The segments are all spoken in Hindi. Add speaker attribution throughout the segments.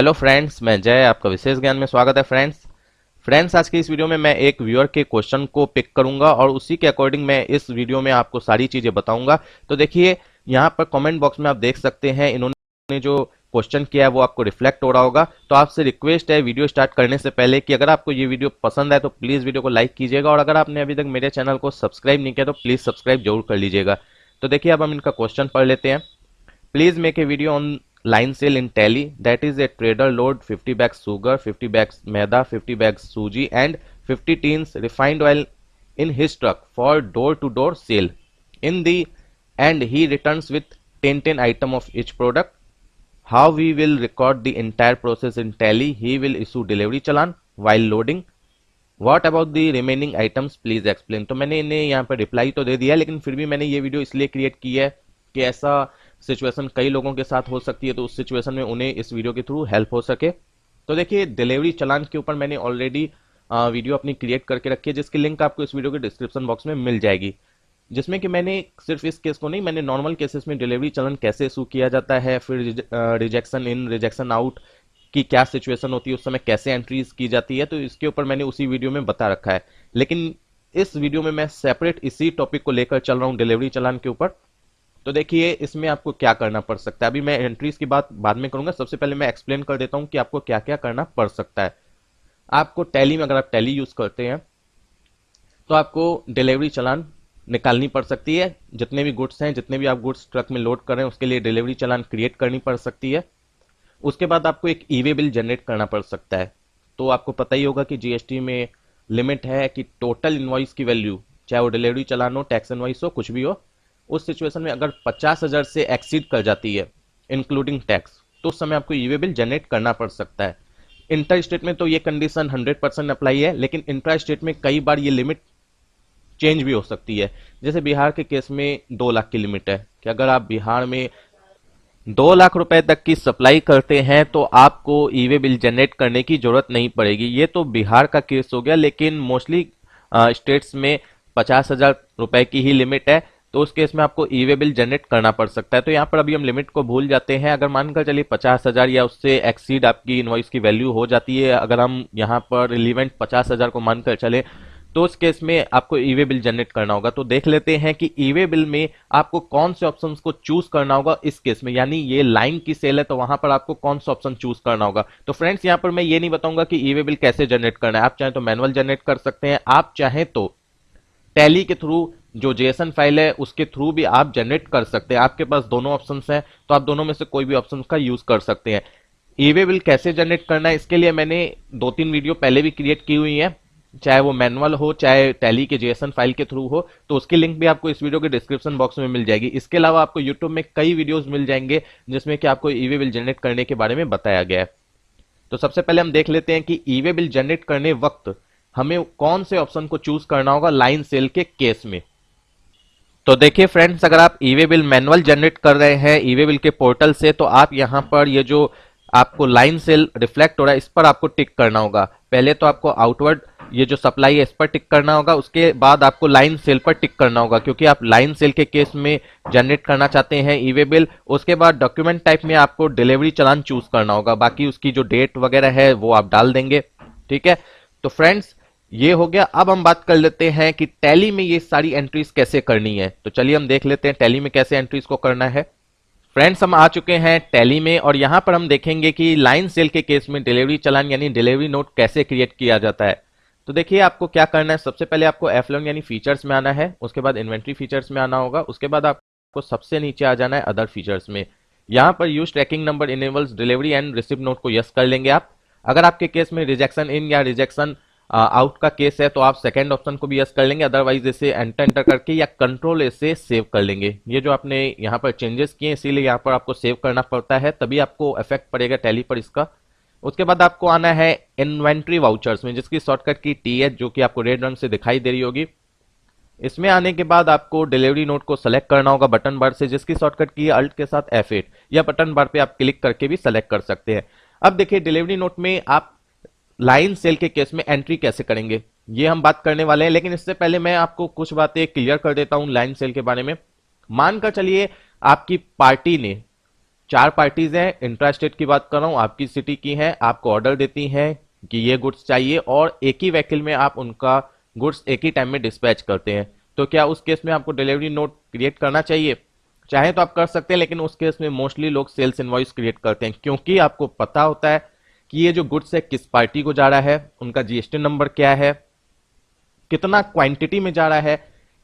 Speaker 1: हेलो फ्रेंड्स, मैं जय आपका विशेष ज्ञान में स्वागत है। फ्रेंड्स आज की इस वीडियो में मैं एक व्यूअर के क्वेश्चन को पिक करूंगा और उसी के अकॉर्डिंग मैं इस वीडियो में आपको सारी चीजें बताऊंगा। तो देखिए यहाँ पर कमेंट बॉक्स में आप देख सकते हैं इन्होंने जो क्वेश्चन किया है वो आपको रिफ्लेक्ट हो रहा होगा। तो आपसे रिक्वेस्ट है वीडियो स्टार्ट करने से पहले कि अगर आपको ये वीडियो पसंद आए तो प्लीज वीडियो को लाइक कीजिएगा और अगर आपने अभी तक मेरे चैनल को सब्सक्राइब नहीं किया तो प्लीज सब्सक्राइब जरूर कर लीजिएगा। तो देखिए अब हम इनका क्वेश्चन पढ़ लेते हैं। Please make a video on line sale in Tally. That is a trader load 50 bags sugar, 50 bags maida, 50 bags suji and 50 tins refined oil in his truck for door-to-door sale. In the end, he returns with 10 item of each product. How we will record the entire process in Tally? He will issue delivery challan while loading. What about the remaining items? Please explain. तो मैंने इन्हें यहाँ पर रिप्लाई तो दे दिया, लेकिन फिर भी मैंने ये वीडियो इसलिए क्रिएट की है कि ऐसा सिचुएशन कई लोगों के साथ हो सकती है, तो उस सिचुएशन में उन्हें इस वीडियो के थ्रू हेल्प हो सके। तो देखिए डिलीवरी चालान के ऊपर मैंने ऑलरेडी वीडियो अपनी क्रिएट करके रखी है, जिसकी लिंक आपको इस वीडियो के डिस्क्रिप्शन बॉक्स में मिल जाएगी, जिसमें कि मैंने सिर्फ इस केस को नहीं, मैंने नॉर्मल केसेस में डिलीवरी चालान कैसे इशू किया जाता है, फिर रिजेक्शन इन रिजेक्शन आउट की क्या सिचुएशन होती है, उस समय कैसे एंट्रीज की जाती है, तो इसके ऊपर मैंने उसी वीडियो में बता रखा है। लेकिन इस वीडियो में मैं सेपरेट इसी टॉपिक को लेकर चल रहा हूँ डिलीवरी चालान के ऊपर। तो देखिए इसमें आपको क्या करना पड़ सकता है। अभी मैं एंट्रीज की बात बाद में करूंगा, सबसे पहले मैं एक्सप्लेन कर देता हूं कि आपको क्या क्या करना पड़ सकता है। आपको टैली में, अगर आप टैली यूज करते हैं तो आपको डिलीवरी चालान निकालनी पड़ सकती है। जितने भी गुड्स हैं, जितने भी आप गुड्स ट्रक में लोड कर रहे हैं, उसके लिए डिलीवरी चालान क्रिएट करनी पड़ सकती है। उसके बाद आपको एक ई वे बिल जनरेट करना पड़ सकता है। तो आपको पता ही होगा कि जीएसटी में लिमिट है कि टोटल इनवॉइस की वैल्यू, चाहे वो डिलीवरी चालान हो, टैक्स इनवॉइस हो, कुछ भी हो, उस सिचुएशन में अगर 50,000 से एक्सीड कर जाती है इंक्लूडिंग टैक्स, तो उस समय आपको ई वे बिल जनरेट करना पड़ सकता है। इंटर स्टेट में तो ये कंडीशन 100% अप्लाई है, लेकिन इंट्रा स्टेट में कई बार ये लिमिट चेंज भी हो सकती है। जैसे बिहार के केस में 2 लाख की लिमिट है कि अगर आप बिहार में 2 लाख रुपए तक की सप्लाई करते हैं तो आपको ई वे बिल जनरेट करने की जरूरत नहीं पड़ेगी। ये तो बिहार का केस हो गया, लेकिन मोस्टली स्टेट्स में 50,000 रुपए की ही लिमिट है, तो उस केस में आपको ई वे बिल जनरेट करना पड़ सकता है। तो यहाँ पर अभी हम लिमिट को भूल जाते हैं। अगर मानकर चलिए 50,000 या उससे एक्सीड आपकी इनवॉइस की वैल्यू हो जाती है, अगर हम यहाँ पर रिलीवेंट 50,000 को मानकर चले, तो उस केस में आपको ई वे बिल जनरेट करना होगा। तो देख लेते हैं कि ई वे बिल में आपको कौन से ऑप्शंस को चूज करना होगा इस केस में। यानी ये लाइन की सेल है तो वहां पर आपको कौन सा ऑप्शन चूज करना होगा। तो फ्रेंड्स यहाँ पर मैं ये नहीं बताऊंगा कि ई वे बिल कैसे जनरेट करना है। आप चाहे तो मैनुअल जनरेट कर सकते हैं, आप चाहे तो टैली के थ्रू जो जेएसएन फाइल है उसके थ्रू भी आप जनरेट कर सकते हैं। आपके पास दोनों ऑप्शंस हैं, तो आप दोनों में से कोई भी ऑप्शन का यूज कर सकते हैं। ई वे बिल कैसे जनरेट करना है, इसके लिए मैंने 2-3 वीडियो पहले भी क्रिएट की हुई है, चाहे वो मैनुअल हो चाहे टैली के जेएसएन फाइल के थ्रू हो, तो उसकी लिंक भी आपको इस वीडियो के डिस्क्रिप्शन बॉक्स में मिल जाएगी। इसके अलावा आपको यूट्यूब में कई वीडियोस मिल जाएंगे जिसमें कि आपको ई वे बिल जनरेट करने के बारे में बताया गया है। तो सबसे पहले हम देख लेते हैं कि ई वे बिल जनरेट करने वक्त हमें कौन से ऑप्शन को चूज करना होगा लाइन सेल के केस में। तो देखिए फ्रेंड्स, अगर आप ई वे बिल मैनुअल जनरेट कर रहे हैं ई वे बिल के पोर्टल से, तो आप यहां पर ये जो आपको लाइन सेल रिफ्लेक्ट हो रहा है इस पर आपको टिक करना होगा। पहले तो आपको आउटवर्ड ये जो सप्लाई है इस पर टिक करना होगा, उसके बाद आपको लाइन सेल पर टिक करना होगा, क्योंकि आप लाइन सेल के केस में जनरेट करना चाहते हैं ई वे बिल। उसके बाद डॉक्यूमेंट टाइप में आपको डिलीवरी चालान चूज करना होगा, बाकी उसकी जो डेट वगैरह है वो आप डाल देंगे। ठीक है, तो फ्रेंड्स ये हो गया। अब हम बात कर लेते हैं कि टैली में ये सारी एंट्रीज कैसे करनी है। तो चलिए हम देख लेते हैं टैली में कैसे एंट्रीज को करना है। फ्रेंड्स हम आ चुके हैं टैली में और यहां पर हम देखेंगे कि लाइन सेल के केस में डिलीवरी चालान यानी डिलीवरी नोट कैसे क्रिएट किया जाता है। तो देखिए आपको क्या करना है, सबसे पहले आपको F11 यानी फीचर्स में आना है, उसके बाद इन्वेंट्री फीचर्स में आना होगा, उसके बाद आपको सबसे नीचे आ जाना है अदर फीचर्स में। यहां पर use tracking number enables delivery and receive note को यस कर लेंगे आप। अगर आपके केस में रिजेक्शन इन या रिजेक्शन आउट का केस है तो आप सेकंड ऑप्शन को भी यस कर लेंगे, अदरवाइज इसे एंटर करके या कंट्रोल इसे सेव कर लेंगे। ये जो आपने यहाँ पर चेंजेस किए इसीलिए यहाँ पर आपको सेव करना पड़ता है, तभी आपको इफेक्ट पड़ेगा टैली पर इसका। उसके बाद आपको आना है इन्वेंट्री वाउचर्स में, जिसकी शॉर्टकट की TH जो कि आपको रेड रंग से दिखाई दे रही होगी। इसमें आने के बाद आपको डिलीवरी नोट को सेलेक्ट करना होगा बटन बार से, जिसकी शॉर्टकट की है अल्ट के साथ F8, या बटन बार पे आप क्लिक करके भी सेलेक्ट कर सकते हैं। अब देखिए डिलीवरी नोट में आप लाइन सेल के केस में एंट्री कैसे करेंगे ये हम बात करने वाले हैं, लेकिन इससे पहले मैं आपको कुछ बातें क्लियर कर देता हूं लाइन सेल के बारे में। मानकर चलिए आपकी पार्टी ने चार पार्टीज हैं, इंट्रा स्टेट की बात कर रहा हूं, आपकी सिटी की हैं, आपको ऑर्डर देती हैं कि ये गुड्स चाहिए और एक ही व्हीकल में आप उनका गुड्स एक ही टाइम में डिस्पैच करते हैं। तो क्या उस केस में आपको डिलीवरी नोट क्रिएट करना चाहिए? चाहे तो आप कर सकते हैं, लेकिन उस केस में मोस्टली लोग सेल्स इनवॉइस क्रिएट करते हैं, क्योंकि आपको पता होता है कि ये जो गुड्स है किस पार्टी को जा रहा है, उनका जीएसटी नंबर क्या है, कितना क्वांटिटी में जा रहा है,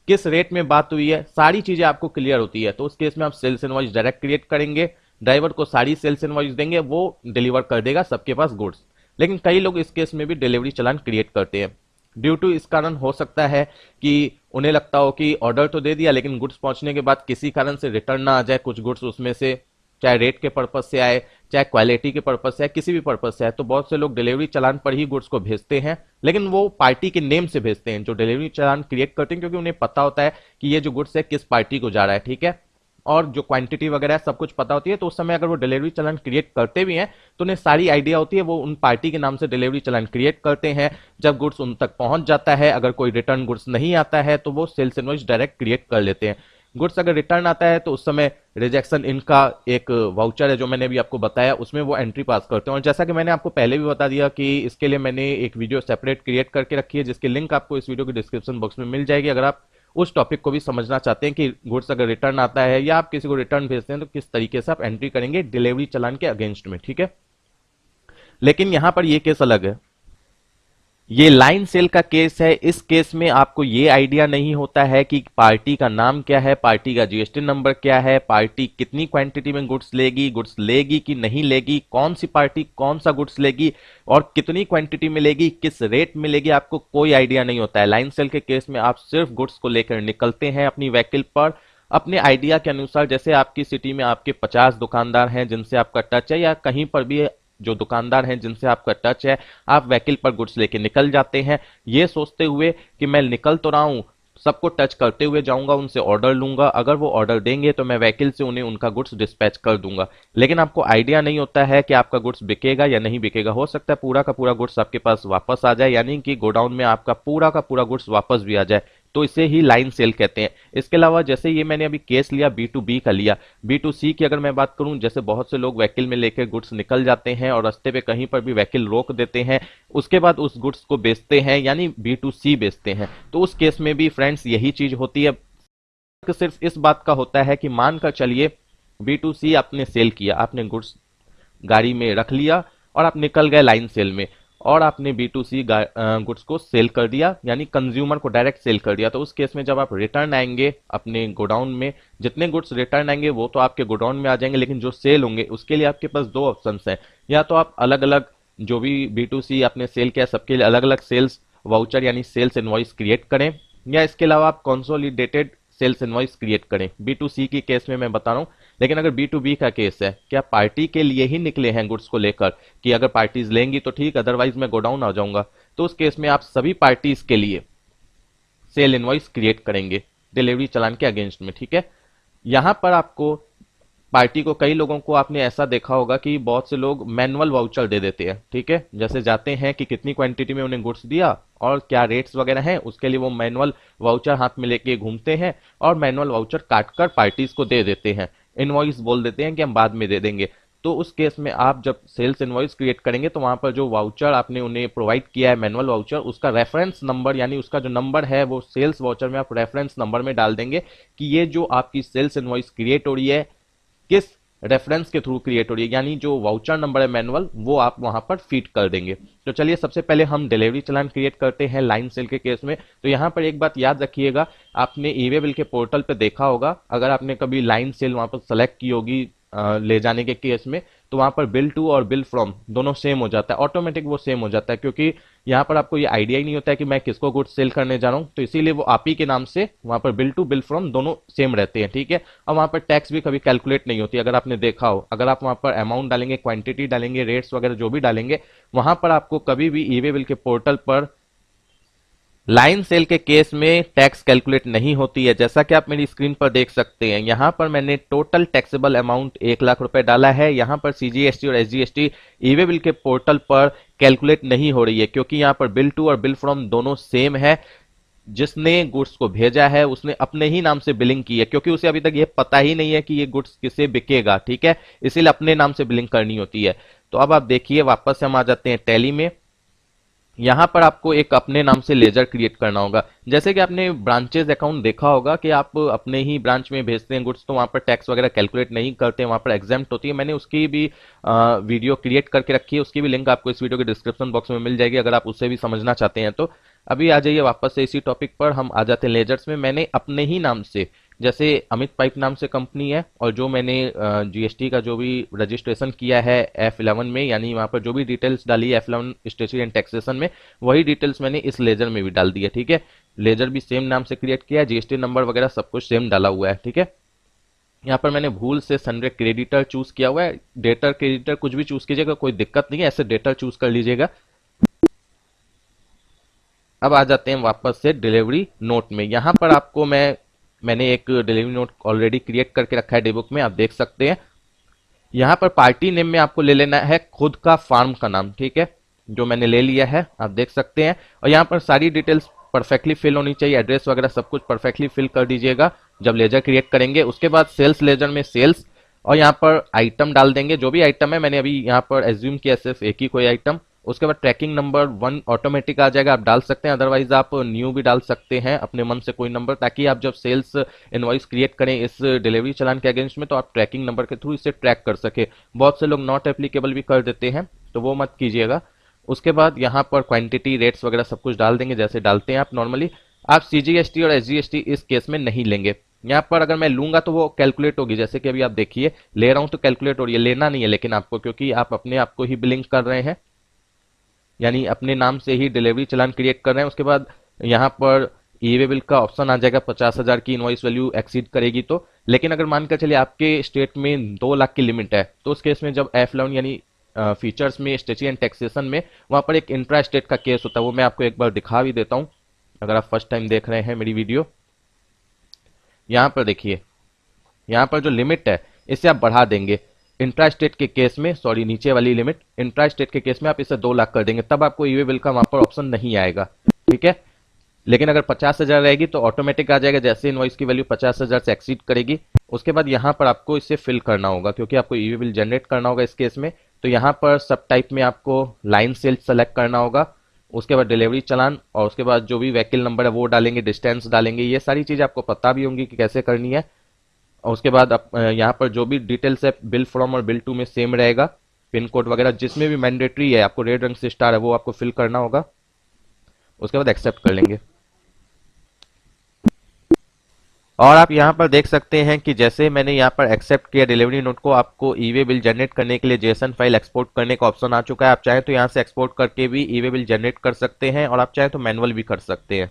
Speaker 1: किस रेट में बात हुई है, सारी चीजें आपको क्लियर होती है। तो उस केस में आप सेल्स इनवॉइस डायरेक्ट क्रिएट करेंगे, ड्राइवर को सारी सेल्स इनवॉइस देंगे, वो डिलीवर कर देगा सबके पास गुड्स। लेकिन कई लोग इस केस में भी डिलीवरी चालान क्रिएट करते हैं। ड्यू टू इस कारण हो सकता है कि उन्हें लगता हो कि ऑर्डर तो दे दिया, लेकिन गुड्स पहुंचने के बाद किसी कारण से रिटर्न ना आ जाए कुछ गुड्स उसमें से, चाहे रेट के पर्पज से आए, चाहे क्वालिटी के पर्पज से आए, किसी भी पर्पज से आए। तो बहुत से लोग डिलीवरी चालान पर ही गुड्स को भेजते हैं, लेकिन वो पार्टी के नेम से भेजते हैं जो डिलीवरी चालान क्रिएट करते हैं, क्योंकि उन्हें पता होता है कि ये जो गुड्स है किस पार्टी को जा रहा है, ठीक है, और जो क्वांटिटी वगैरह सब कुछ पता होती है। तो उस समय अगर वो डिलीवरी चालान क्रिएट करते भी हैं तो उन्हें सारी आइडिया होती है, वो उन पार्टी के नाम से डिलीवरी चालान क्रिएट करते हैं। जब गुड्स उन तक पहुंच जाता है, अगर कोई रिटर्न गुड्स नहीं आता है तो वो सेल्स इनवॉइस डायरेक्ट क्रिएट कर लेते हैं। गुड्स अगर रिटर्न आता है तो उस समय रिजेक्शन इनका एक वाउचर है जो मैंने अभी आपको बताया, उसमें वो एंट्री पास करते हैं। और जैसा कि मैंने आपको पहले भी बता दिया कि इसके लिए मैंने एक वीडियो सेपरेट क्रिएट करके रखी है, जिसकी लिंक आपको इस वीडियो के डिस्क्रिप्शन बॉक्स में मिल जाएगी, अगर आप उस टॉपिक को भी समझना चाहते हैं कि गुड्स अगर रिटर्न आता है या आप किसी को रिटर्न भेजते हैं तो किस तरीके से आप एंट्री करेंगे डिलीवरी चालान के अगेंस्ट में, ठीक है। लेकिन यहां पर ये केस अलग है, ये लाइन सेल का केस है। इस केस में आपको ये आइडिया नहीं होता है कि पार्टी का नाम क्या है, पार्टी का जीएसटी नंबर क्या है, पार्टी कितनी क्वांटिटी में गुड्स लेगी कि नहीं लेगी, कौन सी पार्टी कौन सा गुड्स लेगी और कितनी क्वांटिटी में लेगी, किस रेट में लेगी, आपको कोई आइडिया नहीं होता है। लाइन सेल के केस में आप सिर्फ गुड्स को लेकर निकलते हैं अपनी व्हीकल पर अपने आइडिया के अनुसार। जैसे आपकी सिटी में आपके 50 दुकानदार हैं जिनसे आपका टच है, या कहीं पर भी जो दुकानदार हैं जिनसे आपका टच है, आप व्हीकल पर गुड्स लेके निकल जाते हैं, ये सोचते हुए कि मैं निकल तो रहा हूं, सबको टच करते हुए जाऊंगा, उनसे ऑर्डर लूंगा, अगर वो ऑर्डर देंगे तो मैं व्हीकल से उन्हें उनका गुड्स डिस्पैच कर दूंगा। लेकिन आपको आइडिया नहीं होता है कि आपका गुड्स बिकेगा या नहीं बिकेगा। हो सकता है पूरा का पूरा गुड्स आपके पास वापस आ जाए, यानी कि गोडाउन में आपका पूरा का पूरा गुड्स वापस भी आ जाए, तो इसे ही लाइन सेल कहते हैं। इसके अलावा जैसे ये मैंने अभी केस लिया B2B का लिया, B2C की अगर मैं बात करूं, जैसे बहुत से लोग व्हीकल में लेकर गुड्स निकल जाते हैं और रास्ते पे कहीं पर भी व्हीकल रोक देते हैं, उसके बाद उस गुड्स को बेचते हैं, यानी B2C बेचते हैं। तो उस केस में भी फ्रेंड्स यही चीज होती है, सिर्फ इस बात का होता है कि मानकर चलिए B2C आपने सेल किया, आपने गुड्स गाड़ी में रख लिया और आप निकल गए लाइन सेल में, और आपने B2C गुड्स को सेल कर दिया, यानी कंज्यूमर को डायरेक्ट सेल कर दिया। तो उस केस में जब आप रिटर्न आएंगे अपने गोडाउन में, जितने गुड्स रिटर्न आएंगे वो तो आपके गोडाउन में आ जाएंगे, लेकिन जो सेल होंगे उसके लिए आपके पास दो ऑप्शंस हैं। या तो आप अलग अलग जो भी B2C आपने सेल किया सबके लिए अलग अलग सेल्स वाउचर यानी सेल्स इनवॉइस क्रिएट करें, या इसके अलावा आप कंसोलिडेटेड सेल्स इनवॉइस क्रिएट करें। B2C की केस में मैं बता रहा हूं, लेकिन अगर B2B का केस है, क्या पार्टी के लिए ही निकले हैं गुड्स को लेकर कि अगर पार्टीज लेंगी तो ठीक, अदरवाइज मैं गोडाउन आ जाऊंगा, तो उस केस में आप सभी पार्टीज के लिए सेल इनवॉइस क्रिएट करेंगे डिलीवरी चालान के अगेंस्ट में, ठीक है। यहां पर आपको पार्टी को, कई लोगों को आपने ऐसा देखा होगा कि बहुत से लोग मैनुअल वाउचर दे देते हैं, ठीक है। जैसे जाते हैं कि कितनी क्वांटिटी में उन्हें गुड्स दिया और क्या रेट्स वगैरह हैं, उसके लिए वो मैनुअल वाउचर हाथ में लेके घूमते हैं और मैनुअल वाउचर काटकर पार्टीज को दे देते हैं, इनवॉइस बोल देते हैं कि हम बाद में दे देंगे। तो उस केस में आप जब सेल्स इनवॉइस क्रिएट करेंगे तो वहां पर जो वाउचर आपने उन्हें प्रोवाइड किया है मैनुअल वाउचर, उसका रेफरेंस नंबर यानी उसका जो नंबर है वो सेल्स वाउचर में आप रेफरेंस नंबर में डाल देंगे कि ये जो आपकी सेल्स इनवॉइस क्रिएट हो रही है किस रेफरेंस के थ्रू क्रिएट हो रही है, यानी जो वाउचर नंबर है मैनुअल वो आप वहां पर फीड कर देंगे। तो चलिए सबसे पहले हम डिलीवरी चालान क्रिएट करते हैं लाइन सेल के केस में। तो यहां पर एक बात याद रखिएगा, आपने ई वे बिल के पोर्टल पे देखा होगा, अगर आपने कभी लाइन सेल वहां पर सेलेक्ट की होगी ले जाने के केस में, तो वहां पर बिल टू और बिल फ्रॉम दोनों सेम हो जाता है, ऑटोमेटिक वो सेम हो जाता है, क्योंकि यहाँ पर आपको ये आइडिया ही नहीं होता है कि मैं किसको गुड्स सेल करने जा रहा हूँ, तो इसीलिए वो आप ही के नाम से वहां पर बिल टू बिल फ्रॉम दोनों सेम रहते हैं, ठीक है। और वहां पर टैक्स भी कभी कैलकुलेट नहीं होती, अगर आपने देखा हो, अगर आप वहां पर अमाउंट डालेंगे, क्वांटिटी डालेंगे, रेट्स वगैरह जो भी डालेंगे, वहां पर आपको कभी भी ई वे बिल के पोर्टल पर लाइन सेल के केस में टैक्स कैलकुलेट नहीं होती है। जैसा कि आप मेरी स्क्रीन पर देख सकते हैं, यहां पर मैंने टोटल टैक्सेबल अमाउंट 1,00,000 रुपए डाला है। यहां पर CGST और SGST ई वे बिल के पोर्टल पर कैलकुलेट नहीं हो रही है, क्योंकि यहां पर बिल टू और बिल फ्रॉम दोनों सेम है। जिसने गुड्स को भेजा है उसने अपने ही नाम से बिलिंग की है, क्योंकि उसे अभी तक ये पता ही नहीं है कि ये गुड्स किसे बिकेगा, ठीक है, इसीलिए अपने नाम से बिलिंग करनी होती है। तो अब आप देखिए वापस से हम आ जाते हैं टैली में। यहां पर आपको एक अपने नाम से लेजर क्रिएट करना होगा। जैसे कि आपने ब्रांचेस अकाउंट देखा होगा कि आप अपने ही ब्रांच में भेजते हैं गुड्स, तो वहां पर टैक्स वगैरह कैलकुलेट नहीं करते, वहां पर एग्जाम्प्ट होती है। मैंने उसकी भी वीडियो क्रिएट करके रखी है, उसकी भी लिंक आपको इस वीडियो के डिस्क्रिप्शन बॉक्स में मिल जाएगी अगर आप उसे भी समझना चाहते हैं तो। अभी आ जाइए वापस से इसी टॉपिक पर, हम आ जाते हैं लेजर्स में। मैंने अपने ही नाम से, जैसे अमित पाइप नाम से कंपनी है, और जो मैंने जीएसटी का जो भी रजिस्ट्रेशन किया है F11 में, यानी वहां पर जो भी डिटेल्स डाली है F11 स्टेचुटरी एंड टैक्सेशन में, वही डिटेल्स मैंने इस लेजर में भी डाल दी है, ठीक है। लेजर भी सेम नाम से क्रिएट किया है, जीएसटी नंबर वगैरह सब कुछ सेम डाला हुआ है, ठीक है। यहाँ पर मैंने भूल से सनरे क्रेडिटर चूज किया हुआ है, डेटर क्रेडिटर कुछ भी चूज कीजिएगा, कोई दिक्कत नहीं है, ऐसे डेटर चूज कर लीजिएगा। अब आ जाते हैं वापस से डिलीवरी नोट में। यहां पर आपको मैंने एक डिलीवरी नोट ऑलरेडी क्रिएट करके रखा है डीबुक में, आप देख सकते हैं। यहां पर पार्टी नेम में आपको ले लेना है खुद का फार्म का नाम, ठीक है, जो मैंने ले लिया है, आप देख सकते हैं। और यहां पर सारी डिटेल्स परफेक्टली फिल होनी चाहिए, एड्रेस वगैरह सब कुछ परफेक्टली फिल कर दीजिएगा जब लेजर क्रिएट करेंगे। उसके बाद सेल्स लेजर में सेल्स, और यहाँ पर आइटम डाल देंगे, जो भी आइटम है। मैंने अभी यहाँ पर एज्यूम किया सिर्फ एक ही कोई आइटम। उसके बाद ट्रैकिंग नंबर 1 ऑटोमेटिक आ जाएगा, आप डाल सकते हैं, अदरवाइज आप न्यू भी डाल सकते हैं अपने मन से कोई नंबर, ताकि आप जब सेल्स इनवॉइस क्रिएट करें इस डिलीवरी चलान के अगेंस्ट में, तो आप ट्रैकिंग नंबर के थ्रू इसे ट्रैक कर सके। बहुत से लोग नॉट एप्लीकेबल भी कर देते हैं, तो वो मत कीजिएगा। उसके बाद यहाँ पर क्वांटिटी रेट्स वगैरह सब कुछ डाल देंगे जैसे डालते हैं आप नॉर्मली। आप सीजीएसटी और एसजीएसटी इस केस में नहीं लेंगे। यहाँ पर अगर मैं लूंगा तो वो कैलकुलेट होगी, जैसे कि अभी आप देखिए ले रहा हूं तो कैलकुलेट हो रही है, लेना नहीं है लेकिन आपको, क्योंकि आप अपने आप को ही बिलिंग कर रहे हैं, यानी अपने नाम से ही डिलीवरी चलान क्रिएट कर रहे हैं। उसके बाद यहाँ पर ई वे बिल का ऑप्शन आ जाएगा, 50,000 की इनवॉइस वैल्यू एक्सीड करेगी तो। लेकिन अगर मानकर चलिए आपके स्टेट में 2 लाख की लिमिट है, तो उस केस में जब F11 यानी फीचर्स में स्टेचुटरी एंड टैक्सेशन में वहां पर एक इंट्रा स्टेट का केस होता है, वो मैं आपको एक बार दिखा भी देता हूं अगर आप फर्स्ट टाइम देख रहे हैं मेरी वीडियो। यहां पर देखिए, यहां पर जो लिमिट है इसे आप बढ़ा देंगे इंट्रा स्टेट के केस में, सॉरी नीचे वाली लिमिट, इंट्रा स्टेट के केस में आप इसे 2 लाख कर देंगे, तब आपको ई वे बिल का वहां पर ऑप्शन नहीं आएगा, ठीक है। लेकिन अगर 50,000 रहेगी तो ऑटोमेटिक आ जाएगा जैसे इनवॉइस की वैल्यू 50,000 से एक्सीड करेगी। उसके बाद यहाँ पर आपको इसे फिल करना होगा, क्योंकि आपको ई वे बिल जनरेट करना होगा इस केस में। तो यहाँ पर सब टाइप में आपको लाइन सेल सेलेक्ट करना होगा, उसके बाद डिलीवरी चलान, और उसके बाद जो भी व्हीकल नंबर है वो डालेंगे, डिस्टेंस डालेंगे, ये सारी चीजें आपको पता भी होंगी कि कैसे करनी है। और उसके बाद आप यहाँ पर जो भी डिटेल्स है बिल फ्रॉम और बिल टू में सेम रहेगा, पिन कोड वगैरह जिसमें भी मैंडेटरी है आपको रेड रंग से स्टार है वो आपको फिल करना होगा। उसके बाद एक्सेप्ट कर लेंगे। और आप यहाँ पर देख सकते हैं कि जैसे मैंने यहाँ पर एक्सेप्ट किया डिलीवरी नोट को, आपको ई वे बिल जनरेट करने के लिए जेसन फाइल एक्सपोर्ट करने का ऑप्शन आ चुका है। आप चाहें तो यहाँ से एक्सपोर्ट करके भी ई वे बिल जनरेट कर सकते हैं, और आप चाहें तो मैनुअल भी कर सकते हैं।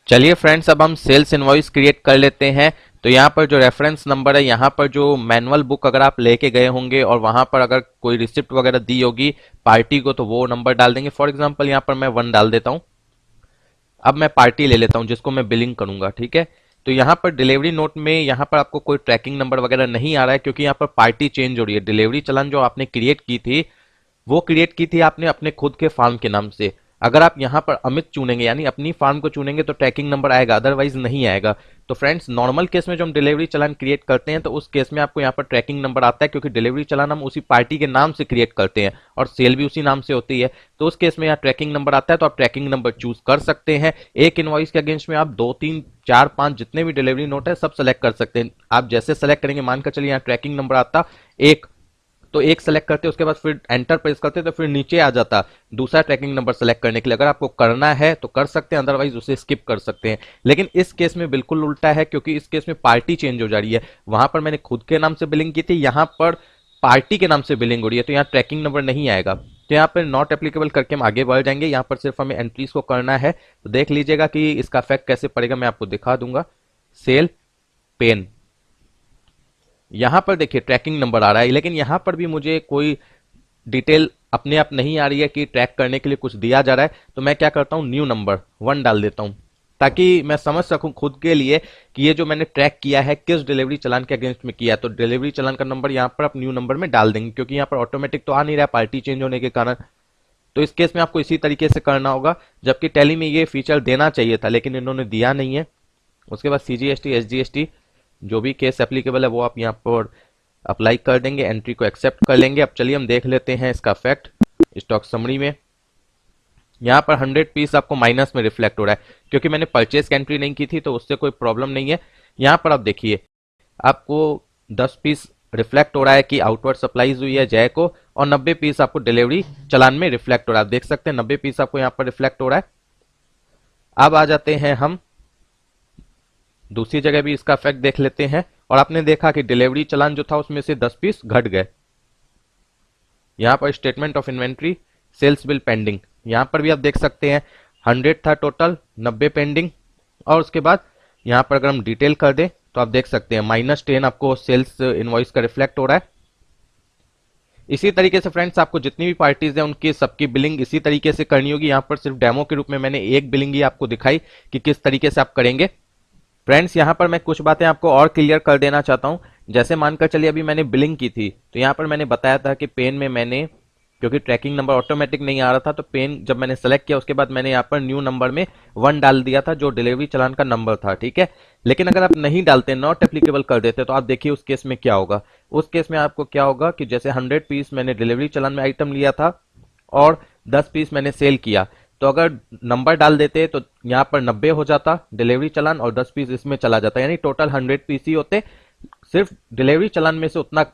Speaker 1: चलिए फ्रेंड्स, अब हम सेल्स इनवॉइस क्रिएट कर लेते हैं। तो यहाँ पर जो रेफरेंस नंबर है, यहाँ पर जो मैनुअल बुक अगर आप लेके गए होंगे और वहां पर अगर कोई रिसिप्ट वगैरह दी होगी पार्टी को, तो वो नंबर डाल देंगे। फॉर एग्जांपल यहाँ पर मैं 1 डाल देता हूं। अब मैं पार्टी ले लेता हूं जिसको मैं बिलिंग करूंगा, ठीक है। तो यहाँ पर डिलीवरी नोट में यहाँ पर आपको कोई ट्रैकिंग नंबर वगैरह नहीं आ रहा है, क्योंकि यहाँ पर पार्टी चेंज हो रही है। डिलीवरी चलान जो आपने क्रिएट की थी वो क्रिएट की थी आपने अपने खुद के फार्म के नाम से। अगर आप यहां पर अमित चुनेंगे यानी अपनी फार्म को चुनेंगे तो ट्रैकिंग नंबर आएगा, अदरवाइज नहीं आएगा। तो फ्रेंड्स, नॉर्मल केस में जो हम डिलीवरी चलान क्रिएट करते हैं तो उस केस में आपको यहाँ पर ट्रैकिंग नंबर आता है, क्योंकि डिलीवरी चलान हम उसी पार्टी के नाम से क्रिएट करते हैं और सेल भी उसी नाम से होती है। तो उस केस में यहाँ ट्रैकिंग नंबर आता है, तो आप ट्रैकिंग नंबर चूज कर सकते हैं। एक इनवॉइस के अगेंस्ट में आप 2 3 4 5 जितने भी डिलीवरी नोट है सब सेलेक्ट कर सकते हैं। आप जैसे सेलेक्ट करेंगे, मानकर चलिए यहाँ ट्रैकिंग नंबर आता एक, तो एक सेलेक्ट करते उसके बाद फिर एंटर प्रेस करते तो फिर नीचे आ जाता दूसरा ट्रैकिंग नंबर सेलेक्ट करने के लिए। अगर आपको करना है तो कर सकते हैं, अदरवाइज उसे स्किप कर सकते हैं। लेकिन इस केस में बिल्कुल उल्टा है, क्योंकि इस केस में पार्टी चेंज हो जा रही है। वहां पर मैंने खुद के नाम से बिलिंग की थी, यहां पर पार्टी के नाम से बिलिंग हो रही है, तो यहाँ ट्रैकिंग नंबर नहीं आएगा। तो यहाँ पर नॉट एप्लीकेबल करके हम आगे बढ़ जाएंगे। यहाँ पर सिर्फ हमें एंट्रीज को करना है, तो देख लीजिएगा कि इसका इफेक्ट कैसे पड़ेगा, मैं आपको दिखा दूंगा। सेल पेन, यहां पर देखिए ट्रैकिंग नंबर आ रहा है, लेकिन यहां पर भी मुझे कोई डिटेल अपने आप नहीं आ रही है कि ट्रैक करने के लिए कुछ दिया जा रहा है। तो मैं क्या करता हूं, न्यू नंबर 1 डाल देता हूं, ताकि मैं समझ सकूं खुद के लिए कि ये जो मैंने ट्रैक किया है किस डिलीवरी चलान के अगेंस्ट में किया। तो डिलीवरी चलान का नंबर यहां पर आप न्यू नंबर में डाल देंगे, क्योंकि यहां पर ऑटोमेटिक तो आ नहीं रहा है पार्टी चेंज होने के कारण। तो इस केस में आपको इसी तरीके से करना होगा, जबकि टैली में ये फीचर देना चाहिए था लेकिन इन्होंने दिया नहीं है। उसके बाद सीजीएसटी एसजीएसटी जो भी केस एप्लीकेबल है वो आप यहाँ पर अप्लाई कर देंगे, एंट्री को एक्सेप्ट कर लेंगे। अब चलिए हम देख लेते हैं इसका इफेक्ट स्टॉक समरी में। यहाँ पर 100 पीस आपको माइनस में रिफ्लेक्ट हो रहा है, क्योंकि मैंने परचेज की एंट्री नहीं की थी तो उससे कोई प्रॉब्लम नहीं है। यहाँ पर आप देखिए आपको 10 पीस रिफ्लेक्ट हो रहा है कि आउटवर्ड सप्लाईज हुई है जय को, और 90 पीस आपको डिलीवरी चलान में रिफ्लेक्ट हो रहा है। आप देख सकते हैं 90 पीस आपको यहाँ पर रिफ्लेक्ट हो रहा है। अब आ जाते हैं हम दूसरी जगह भी इसका इफेक्ट देख लेते हैं, और आपने देखा कि डिलीवरी चलान जो था उसमें से 10 पीस घट गए। यहां पर statement of inventory sales bill pending, यहां पर भी आप देख सकते हैं 100 था टोटल, 90 पेंडिंग। और उसके बाद यहां पर अगर हम डिटेल कर दें तो आप देख सकते हैं -10 आपको सेल्स इनवॉइस का रिफ्लेक्ट हो रहा है। इसी तरीके से फ्रेंड्स आपको जितनी भी पार्टीज हैं उनकी सबकी बिलिंग इसी तरीके से करनी होगी। यहां पर सिर्फ डेमो के रूप में मैंने एक बिलिंग ही आपको दिखाई कि किस तरीके से आप करेंगे। फ्रेंड्स यहां पर मैं कुछ बातें आपको और क्लियर कर देना चाहता हूं। जैसे मानकर चलिए अभी मैंने बिलिंग की थी तो यहां पर मैंने बताया था कि पेन में मैंने, क्योंकि ट्रैकिंग नंबर ऑटोमेटिक नहीं आ रहा था, तो पेन जब मैंने सेलेक्ट किया उसके बाद मैंने यहाँ पर न्यू नंबर में 1 डाल दिया था जो डिलीवरी चलान का नंबर था, ठीक है। लेकिन अगर आप नहीं डालते, नॉट एप्लीकेबल कर देते, तो आप देखिए उस केस में क्या होगा। उस केस में आपको क्या होगा कि जैसे 100 पीस मैंने डिलीवरी चलान में आइटम लिया था और 10 पीस मैंने सेल किया, तो अगर नंबर डाल देते तो यहाँ पर 90 हो जाता डिलीवरी चलान और 10 पीस इसमें चला जाता, यानी टोटल 100 पीस ही होते, सिर्फ डिलीवरी चलान में से उतना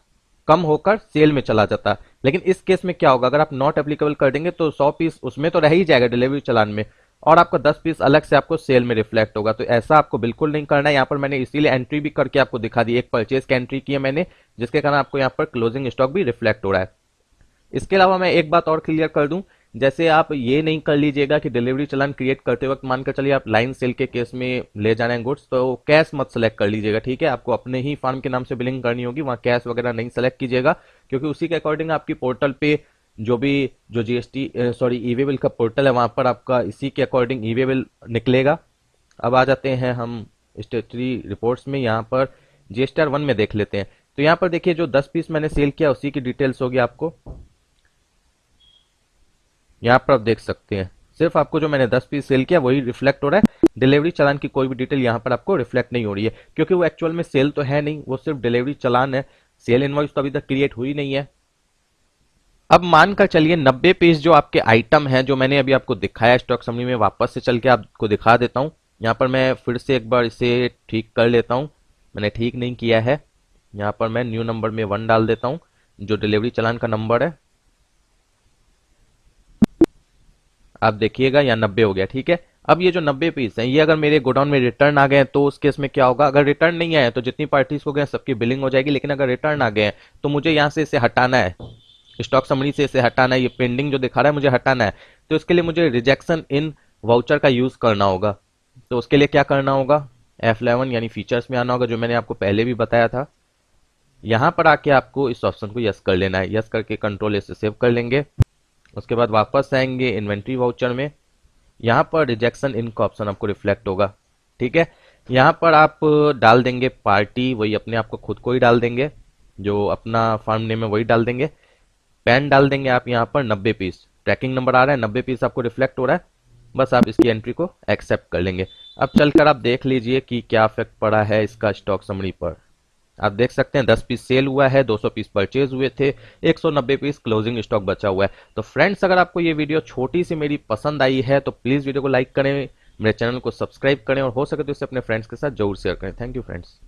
Speaker 1: कम होकर सेल में चला जाता। लेकिन इस केस में क्या होगा, अगर आप नॉट एप्लीकेबल कर देंगे तो 100 पीस उसमें तो रह ही जाएगा डिलीवरी चलान में, और आपका 10 पीस अलग से आपको सेल में रिफ्लेक्ट होगा। तो ऐसा आपको बिल्कुल नहीं करना है। यहाँ पर मैंने इसीलिए एंट्री भी करके आपको दिखा दी, एक परचेज की एंट्री की है मैंने, जिसके कारण आपको यहाँ पर क्लोजिंग स्टॉक भी रिफ्लेक्ट हो रहा है। इसके अलावा मैं एक बात और क्लियर कर दूं, जैसे आप ये नहीं कर लीजिएगा कि डिलीवरी चलान क्रिएट करते वक्त मानकर चलिए आप लाइन सेल के केस में ले जाना है गुड्स, तो कैश मत सेलेक्ट कर लीजिएगा, ठीक है। आपको अपने ही फार्म के नाम से बिलिंग करनी होगी, वहां कैश वगैरह नहीं सेलेक्ट कीजिएगा, क्योंकि उसी के अकॉर्डिंग आपकी पोर्टल पे जो जीएसटी ई वे बिल का पोर्टल है वहां पर आपका इसी के अकॉर्डिंग ई वे बिल निकलेगा। अब आ जाते हैं हम स्टेटरी रिपोर्ट्स में, यहाँ पर जीएसटीआर 1 में देख लेते हैं। तो यहाँ पर देखिए जो 10 पीस मैंने सेल किया उसी की डिटेल्स होगी आपको, यहाँ पर आप देख सकते हैं सिर्फ आपको जो मैंने 10 पीस सेल किया वही रिफ्लेक्ट हो रहा है। डिलीवरी चलान की कोई भी डिटेल यहाँ पर आपको रिफ्लेक्ट नहीं हो रही है, क्योंकि वो एक्चुअल में सेल तो है नहीं, वो सिर्फ डिलीवरी चलान है। सेल इनवॉइस तो अभी तक क्रिएट हुई नहीं है। अब मानकर चलिए 90 पीस जो आपके आइटम है जो मैंने अभी आपको दिखाया स्टॉक समरी में, वापस से चल के आपको दिखा देता हूँ। यहाँ पर मैं फिर से एक बार इसे ठीक कर लेता हूँ, मैंने ठीक नहीं किया है। यहाँ पर मैं न्यू नंबर में 1 डाल देता हूँ जो डिलीवरी चलान का नंबर है। आप देखिएगा यहाँ 90 हो गया, ठीक है। अब ये जो 90 पीस हैं ये अगर मेरे गोडाउन में रिटर्न आ गए तो उस केस में क्या होगा, अगर रिटर्न नहीं आए तो जितनी पार्टीज को गए सबकी बिलिंग हो जाएगी, लेकिन अगर रिटर्न आ गए तो मुझे यहाँ से इसे हटाना है, स्टॉक समरी से इसे हटाना है। ये पेंडिंग जो दिखा रहा है मुझे हटाना है, तो इसके लिए मुझे रिजेक्शन इन वाउचर का यूज करना होगा। तो उसके लिए क्या करना होगा, F11 यानी फीचर्स में आना होगा, जो मैंने आपको पहले भी बताया था। यहां पर आके आपको इस ऑप्शन को यस कर लेना है, यस करके कंट्रोल ए से सेव कर लेंगे। उसके बाद वापस आएंगे इन्वेंट्री वाउचर में, यहां पर रिजेक्शन इन का ऑप्शन आपको रिफ्लेक्ट होगा, ठीक है। यहां पर आप डाल देंगे पार्टी, वही अपने आप को खुद को ही डाल देंगे, जो अपना फार्म नेम है वही डाल देंगे। पैन डाल देंगे आप यहाँ पर 90 पीस, ट्रैकिंग नंबर आ रहा है 90 पीस आपको रिफ्लेक्ट हो रहा है, बस आप इसकी एंट्री को एक्सेप्ट कर लेंगे। अब चलकर आप देख लीजिए कि क्या इफेक्ट पड़ा है इसका स्टॉक समरी पर। आप देख सकते हैं 10 पीस सेल हुआ है, 200 पीस परचेज हुए थे, 190 पीस क्लोजिंग स्टॉक बचा हुआ है। तो फ्रेंड्स अगर आपको ये वीडियो छोटी सी मेरी पसंद आई है तो प्लीज वीडियो को लाइक करें, मेरे चैनल को सब्सक्राइब करें, और हो सके तो इसे अपने फ्रेंड्स के साथ जरूर शेयर करें। Thank you friends.